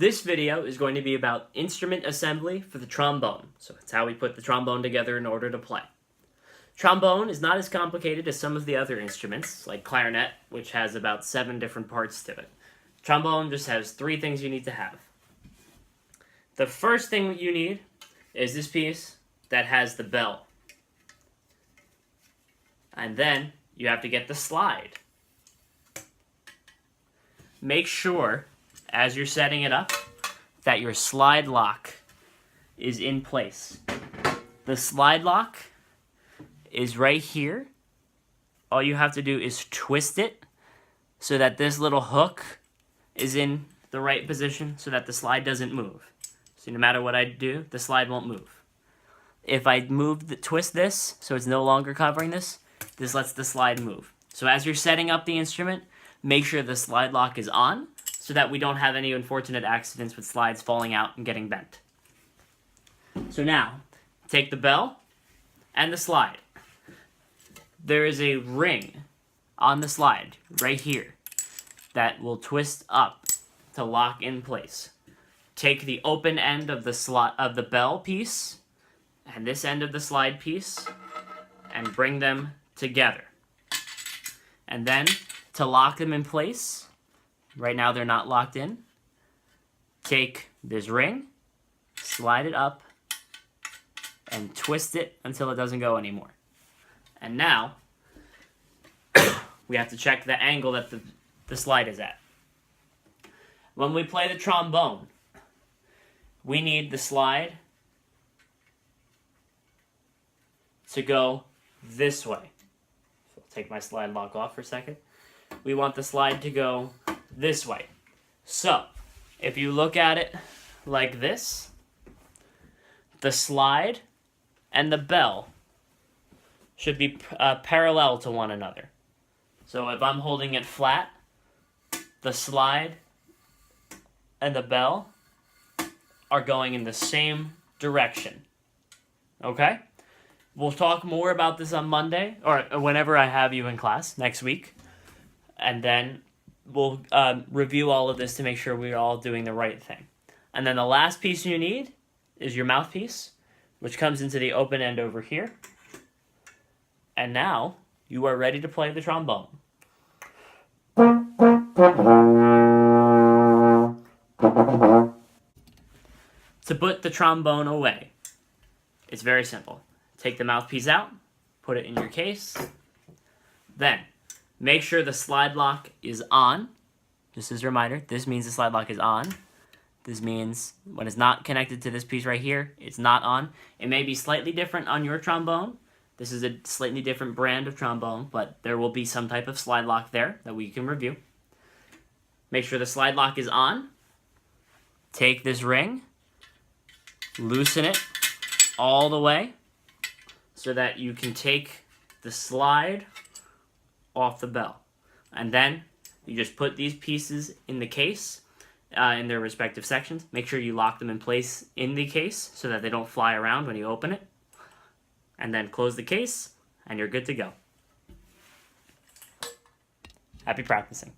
This video is going to be about instrument assembly for the trombone. So it's how we put the trombone together in order to play. Trombone is not as complicated as some of the other instruments, like clarinet, which has about 7 different parts to it. Trombone just has 3 things you need to have. The first thing you need is this piece that has the bell. And then you have to get the slide. Make sure, as you're setting it up, that your slide lock is in place. The slide lock is right here. All you have to do is twist it so that this little hook is in the right position so that the slide doesn't move. So no matter what I do, the slide won't move. If I twist this so it's no longer covering this lets the slide move. So as you're setting up the instrument, make sure the slide lock is on so that we don't have any unfortunate accidents with slides falling out and getting bent. So now, take the bell and the slide. There is a ring on the slide right here that will twist up to lock in place. Take the open end of the bell piece and this end of the slide piece and bring them together. And then, to lock them in place, right now they're not locked in, take this ring, slide it up, and twist it until it doesn't go anymore. And now, we have to check the angle that the slide is at. When we play the trombone, we need the slide to go this way. So I'll take my slide lock off for a second. We want the slide to go this way. So, if you look at it like this, the slide and the bell should be parallel to one another. So if I'm holding it flat, the slide and the bell are going in the same direction. Okay? We'll talk more about this on Monday, or whenever I have you in class, next week. And then we'll review all of this to make sure we're all doing the right thing. And then the last piece you need is your mouthpiece, which comes into the open end over here. And now you are ready to play the trombone. To put the trombone away, it's very simple. Take the mouthpiece out, put it in your case, then make sure the slide lock is on. Just as a reminder, this means the slide lock is on. This means when it's not connected to this piece right here, it's not on. It may be slightly different on your trombone. This is a slightly different brand of trombone, but there will be some type of slide lock there that we can review. Make sure the slide lock is on. Take this ring, loosen it all the way so that you can take the slide off the bell. And then you just put these pieces in the case in their respective sections. Make sure you lock them in place in the case so that they don't fly around when you open it. And then close the case and you're good to go. Happy practicing.